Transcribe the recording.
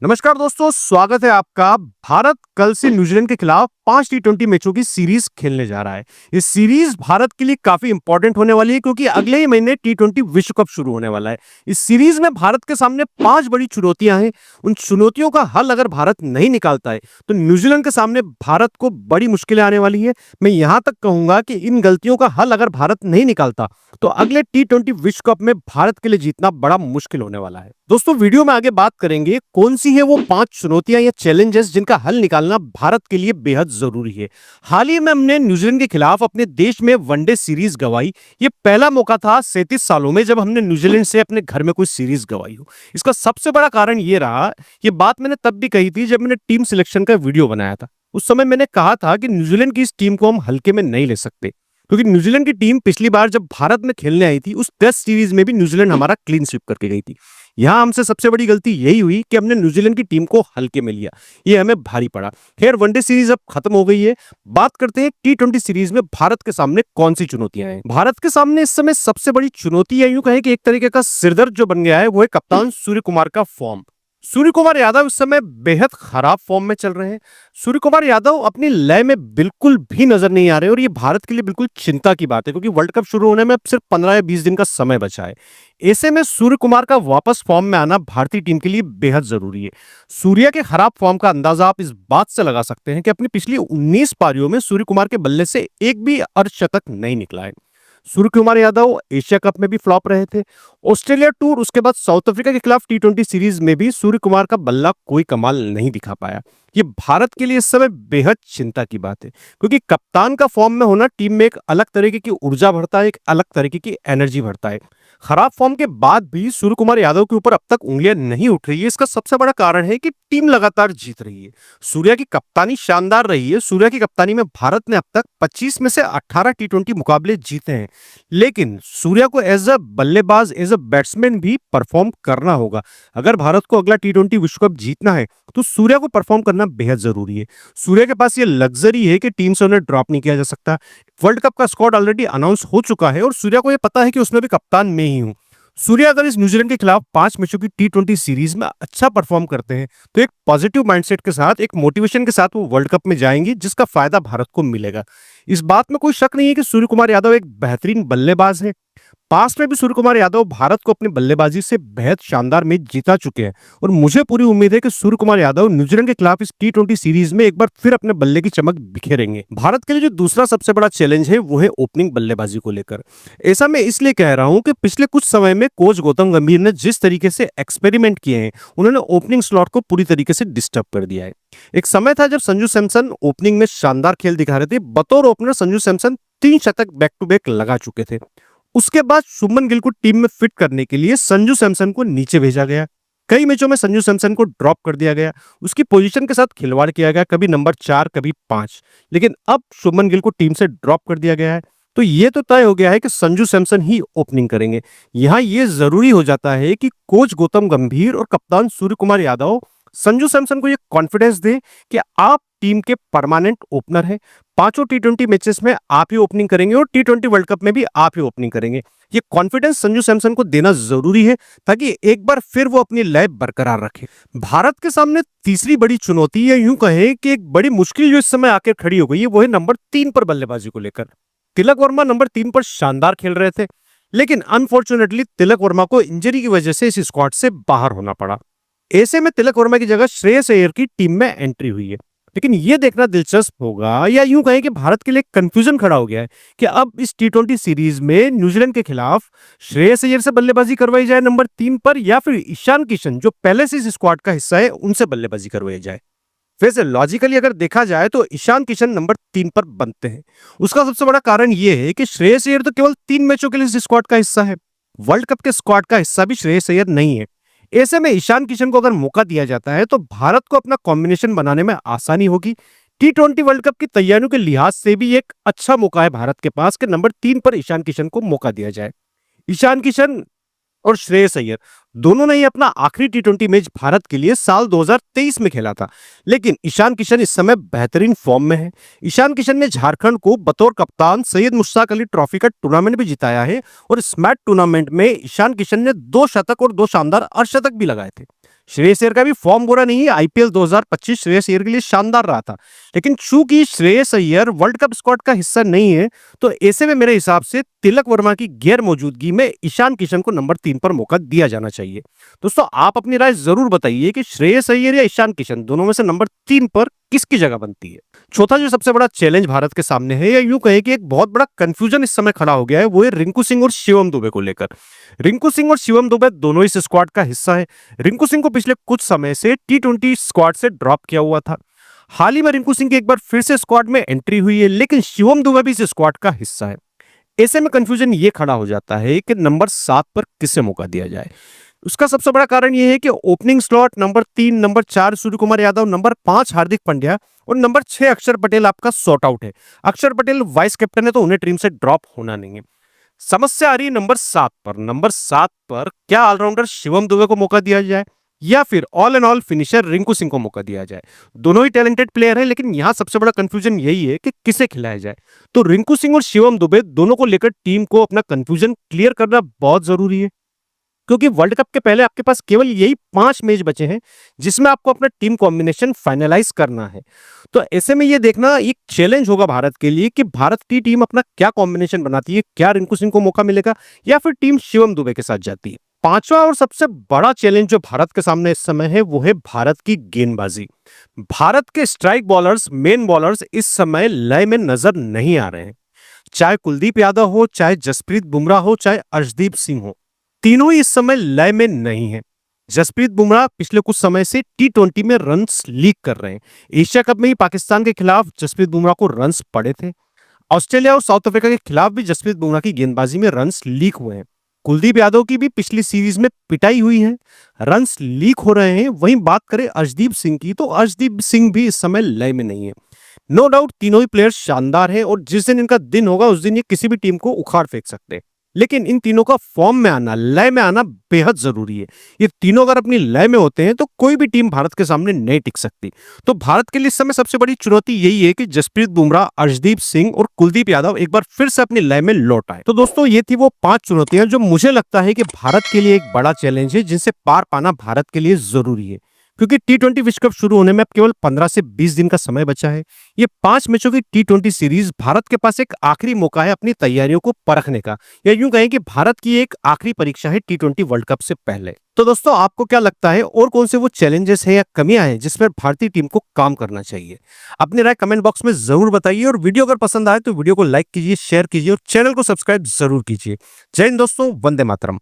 नमस्कार दोस्तों, स्वागत है आपका। भारत कल से न्यूजीलैंड के खिलाफ 5 T20 मैचों की सीरीज खेलने जा रहा है। इस सीरीज भारत के लिए काफी इंपॉर्टेंट होने वाली है क्योंकि अगले ही महीने T20 विश्व कप शुरू होने वाला है। इस सीरीज में भारत के सामने 5 बड़ी चुनौतियां हैं। उन चुनौतियों का हल अगर भारत नहीं निकालता है तो न्यूजीलैंड के सामने भारत को बड़ी मुश्किलें आने वाली है। मैं यहां तक कहूंगा कि इन गलतियों का हल अगर भारत नहीं निकालता तो अगले T20 विश्व कप में भारत के लिए जीतना बड़ा मुश्किल होने वाला है। दोस्तों, वीडियो में आगे बात करेंगे कौन सी है वो 5 चुनौतियां या चैलेंजेस जिनका हल निकालना भारत के लिए बेहद जरूरी है। हाल ही में हमने न्यूजीलैंड के खिलाफ अपने देश में वनडे सीरीज गंवाई। ये पहला मौका था 37 सालों में जब हमने न्यूजीलैंड से अपने घर में कोई सीरीज गंवाई हो। इसका सबसे बड़ा कारण ये रहा, ये बात मैंने तब भी कही थी जब मैंने टीम सिलेक्शन का वीडियो बनाया था। उस समय मैंने कहा था कि न्यूजीलैंड की इस टीम को हम हल्के में नहीं ले सकते क्योंकि न्यूजीलैंड की टीम पिछली बार जब भारत में खेलने आई थी उस टेस्ट सीरीज में भी न्यूजीलैंड हमारा क्लीन स्वीप करके गई थी। यहां हमसे सबसे बड़ी गलती यही हुई कि हमने न्यूजीलैंड की टीम को हल्के में लिया। ये हमें भारी पड़ा। खैर, वनडे सीरीज अब खत्म हो गई है। बात करते हैं T20 सीरीज में भारत के सामने कौन सी चुनौतियां हैं। भारत के सामने इस समय सबसे बड़ी चुनौती है, यूं कहें कि एक तरीके का सिरदर्द जो बन गया है, वो है कप्तान सूर्य कुमार का फॉर्म। सूर्य कुमार यादव इस समय बेहद खराब फॉर्म में चल रहे हैं। सूर्य कुमार यादव अपनी लय में बिल्कुल भी नजर नहीं आ रहे और ये भारत के लिए बिल्कुल चिंता की बात है क्योंकि वर्ल्ड कप शुरू होने में अब सिर्फ 15 या 20 दिन का समय बचा है। ऐसे में सूर्य कुमार का वापस फॉर्म में आना भारतीय टीम के लिए बेहद जरूरी है। सूर्य के खराब फॉर्म का अंदाजा आप इस बात से लगा सकते हैं कि अपनी पिछली 19 पारियों में सूर्य कुमार के बल्ले से एक भी अर्धशतक नहीं निकला है। सूर्य कुमार यादव एशिया कप में भी फ्लॉप रहे थे। ऑस्ट्रेलिया टूर, उसके बाद साउथ अफ्रीका के खिलाफ T20 सीरीज में भी सूर्य कुमार का बल्ला कोई कमाल नहीं दिखा पाया। ये भारत के लिए इस समय बेहद चिंता की बात है क्योंकि कप्तान का फॉर्म में होना टीम में एक अलग तरीके की ऊर्जा भरता है, एक अलग तरीके की एनर्जी भरता है। खराब फॉर्म के बाद भी सूर्य कुमार यादव के ऊपर अब तक उंगलियां नहीं उठ रही है। इसका सबसे बड़ा कारण है कि टीम लगातार जीत रही है। सूर्या की कप्तानी शानदार रही है। सूर्या की कप्तानी में भारत ने अब तक 25 में से 18 T20 मुकाबले जीते हैं। लेकिन सूर्या को एज अ बल्लेबाज, एज अ बैट्समैन भी परफॉर्म करना होगा। अगर भारत को अगला T20 विश्व कप जीतना है तो सूर्या को परफॉर्म करना बेहद जरूरी है। सूर्या के पास ये लग्जरी है कि टीम से उन्हें ड्रॉप नहीं किया जा सकता। वर्ल्ड कप का स्क्वाड ऑलरेडी अनाउंस हो चुका है और सूर्या को यह पता है कि उसमें भी कप्तान मैं ही हूं। सूर्या अगर इस न्यूजीलैंड के खिलाफ 5 मैचों की T20 सीरीज में अच्छा परफॉर्म करते हैं तो एक पॉजिटिव माइंडसेट के साथ, एक मोटिवेशन के साथ वो वर्ल्ड कप में जाएंगे जिसका फायदा भारत को मिलेगा। इस बात में कोई शक नहीं है कि सूर्य कुमार यादव एक बेहतरीन बल्लेबाज है। पास में भी सूर्य कुमार यादव भारत को अपनी बल्लेबाजी से बेहद शानदार मैच जिता चुके हैं और मुझे पूरी उम्मीद है कि सूर्य कुमार यादव न्यूजीलैंड के खिलाफ इस T20 सीरीज में एक बार फिर अपने बल्ले की चमक बिखेरेंगे। भारत के लिए जो दूसरा सबसे बड़ा चैलेंज है वो है ओपनिंग बल्लेबाजी को लेकर। ऐसा मैं इसलिए कह रहा हूं कि पिछले कुछ समय में कोच गौतम गंभीर ने जिस तरीके से एक्सपेरिमेंट किए हैं, उन्होंने ओपनिंग स्लॉट को पूरी तरीके से डिस्टर्ब कर दिया है। एक समय था जब संजू सैमसन ओपनिंग में शानदार खेल दिखा रहे थे। बतौर ओपनर संजू सैमसन 3 शतक बैक टू बैक लगा चुके थे। उसके बाद शुभमन गिल को टीम में फिट करने के लिए संजू सैमसन को नीचे भेजा गया। कई मैचों में संजू सैमसन को ड्रॉप कर दिया गया। उसकी पोजीशन के साथ खिलवाड़ किया गया, कभी नंबर 4, कभी 5। लेकिन अब शुभमन गिल को टीम से ड्रॉप कर दिया गया है तो ये तो तय हो गया है कि संजू सैमसन ही ओपनिंग करेंगे। यहां यह जरूरी हो जाता है कि कोच गौतम गंभीर और कप्तान सूर्य कुमार यादव संजू सैमसन को यह कॉन्फिडेंस दे कि आप टीम के परमानेंट ओपनर हैं। 5 T20 मैचेस में आप ही ओपनिंग करेंगे और T20 वर्ल्ड कप में भी आप ही ओपनिंग करेंगे। ये कॉन्फिडेंस संजू सैमसन को देना जरूरी है ताकि एक बार फिर वो अपनी लय बरकरार रखे। भारत के सामने तीसरी बड़ी चुनौती, या यूं कहें कि एक बड़ी मुश्किल जो इस समय आकर खड़ी हो गई है, वो है नंबर 3 पर बल्लेबाजी को लेकर। तिलक वर्मा नंबर 3 पर शानदार खेल रहे थे लेकिन अनफॉर्चुनेटली तिलक वर्मा को इंजरी की वजह से इस स्क्वाड से बाहर होना पड़ा। ऐसे में तिलक वर्मा की जगह श्रेयस अय्यर की टीम में एंट्री हुई है। लेकिन यह देखना दिलचस्प होगा, या यूं कहें कि भारत के लिए कंफ्यूजन खड़ा हो गया है कि अब इस T20 सीरीज में न्यूजीलैंड के खिलाफ श्रेयस अय्यर से बल्लेबाजी करवाई जाए नंबर 3 पर, या फिर ईशान किशन जो पहले से इस स्क्वाड का हिस्सा है उनसे बल्लेबाजी करवाई जाए। वैसे लॉजिकली अगर देखा जाए तो ईशान किशन नंबर 3 पर बनते हैं। उसका सबसे बड़ा कारण यह है कि श्रेयस अय्यर तो केवल 3 मैचों के लिए इस स्क्वाड का हिस्सा है। वर्ल्ड कप के स्क्वाड का हिस्सा भी श्रेयस अय्यर नहीं है। ऐसे में ईशान किशन को अगर मौका दिया जाता है तो भारत को अपना कॉम्बिनेशन बनाने में आसानी होगी। T20 वर्ल्ड कप की तैयारियों के लिहाज से भी एक अच्छा मौका है भारत के पास कि नंबर 3 पर ईशान किशन को मौका दिया जाए। ईशान किशन और श्रेयस अय्यर दोनों ने ही अपना आखिरी T20 मैच भारत के लिए साल 2023 में खेला था। लेकिन ईशान किशन इस समय बेहतरीन फॉर्म में है। ईशान किशन ने झारखंड को बतौर कप्तान सैयद मुश्ताक अली ट्रॉफी का टूर्नामेंट भी जिताया है और इस मैच टूर्नामेंट में ईशान किशन ने 2 शतक और 2 शानदार अर्धशतक भी लगाए थे। श्रेयस अय्यर का भी फॉर्म बुरा नहीं है, आईपीएल 2025 श्रेयस अय्यर के लिए शानदार रहा था, लेकिन चूंकि Shreyas Iyer world cup squad का हिस्सा नहीं है, तो ऐसे में मेरे हिसाब से तिलक वर्मा की गैर मौजूदगी में ईशान किशन को नंबर 3 पर मौका दिया जाना चाहिए। दोस्तों, आप अपनी राय जरूर बताइए कि श्रेयस अय्यर या ईशान किशन दोनों में से नंबर 3 पर किसकी जगह बनती है। चौथा जो सबसे बड़ा चैलेंज भारत के सामने है, या यूं कहे कि एक बहुत बड़ा कंफ्यूजन इस समय खड़ा हो गया है, वो है रिंकू सिंह और शिवम दुबे को लेकर। रिंकू सिंह और शिवम दुबे दोनों इस स्क्वाड का हिस्सा है। रिंकू सिंह को पिछले कुछ समय से टी20 स्क्वाड से ड्रॉप किया हुआ था। हाल ही में रिंकू सिंह की एक बार फिर से स्क्वाड में एंट्री हुई है, लेकिन शिवम दुबे भी इस स्क्वाड का हिस्सा है। ऐसे में कंफ्यूजन ये खड़ा हो जाता है कि नंबर 7 पर किसे मौका दिया जाए। उसका सबसे बड़ा कारण यह है कि opening slot number 3, number 4 Surya Kumar Yadav, number 5 Hardik Pandya और नंबर 6 अक्षर पटेल आपका सॉर्ट आउट है। अक्षर पटेल वाइस कैप्टन है, तो उन्हें टीम से ड्रॉप होना नहीं है। समस्या आ रही है नंबर 7 पर। नंबर 7 पर क्या ऑलराउंडर शिवम दुबे को मौका दिया जाए या फिर all and all finisher Rinku Singh को मौका दिया जाए। दोनों ही टैलेंटेड प्लेयर हैं, लेकिन यहां सबसे बड़ा कंफ्यूजन यही है कि किसे खिलाया जाए। तो रिंकू सिंह और शिवम दुबे दोनों को लेकर टीम को अपना कंफ्यूजन क्लियर करना बहुत जरूरी है, क्योंकि वर्ल्ड कप के पहले आपके पास केवल यही 5 मैच बचे हैं जिसमें आपको अपना टीम कॉम्बिनेशन फाइनलाइज करना है। तो ऐसे में ये देखना एक चैलेंज होगा भारत के लिए कि भारत की टीम अपना क्या कॉम्बिनेशन बनाती है। क्या रिंकू सिंह को मौका मिलेगा या फिर टीम शिवम दुबे के साथ जाती है। पांचवा और सबसे बड़ा चैलेंज जो भारत के सामने इस समय है, वो है भारत की गेंदबाजी। भारत के स्ट्राइक बॉलर्स, मेन बॉलर्स इस समय लय में नजर नहीं आ रहे हैं। चाहे कुलदीप यादव हो, चाहे जसप्रीत बुमराह हो, चाहे अर्शदीप सिंह हो, तीनों ही इस समय लय में नहीं है। जसप्रीत बुमराह पिछले कुछ समय से टी20 में रन्स लीक कर रहे हैं। एशिया कप में ही पाकिस्तान के खिलाफ जसप्रीत बुमराह को रन्स पड़े थे। ऑस्ट्रेलिया और साउथ अफ्रीका के खिलाफ भी जसप्रीत बुमराह की गेंदबाजी में रन्स लीक हुए हैं। कुलदीप यादव की भी पिछली सीरीज में पिटाई हुई है, रन्स लीक हो रहे हैं। वहीं बात करें अर्शदीप सिंह की, तो अर्शदीप सिंह भी इस समय लय में नहीं है। नो डाउट तीनों ही प्लेयर्स शानदार हैं और जिस दिन इनका दिन होगा उस दिन ये किसी भी टीम को उखाड़ फेंक सकते हैं, लेकिन इन तीनों का फॉर्म में आना, लय में आना बेहद जरूरी है। ये तीनों अगर अपनी लय में होते हैं तो कोई भी टीम भारत के सामने नहीं टिक सकती। तो भारत के लिए इस समय सबसे बड़ी चुनौती यही है कि जसप्रीत बुमराह, अर्शदीप सिंह और कुलदीप यादव एक बार फिर से अपनी लय में लौट आए। तो दोस्तों, ये थी वो 5 चुनौतियां जो मुझे लगता है कि भारत के लिए एक बड़ा चैलेंज है, जिनसे पार पाना भारत के लिए जरूरी है, क्योंकि टी20 विश्व कप शुरू होने में अब केवल 15 से 20 दिन का समय बचा है। ये 5 मैचों की टी20 सीरीज भारत के पास एक आखिरी मौका है अपनी तैयारियों को परखने का, या यूं कहें कि भारत की एक आखिरी परीक्षा है टी20 वर्ल्ड कप से पहले। तो दोस्तों, आपको क्या लगता है और कौन से वो चैलेंजेस है या कमियां हैं जिस पर भारतीय टीम को काम करना चाहिए? अपनी राय कमेंट बॉक्स में जरूर बताइए, और वीडियो अगर पसंद आए तो वीडियो को लाइक कीजिए, शेयर कीजिए और चैनल को सब्सक्राइब जरूर कीजिए। जय हिंद दोस्तों, वंदे मातरम।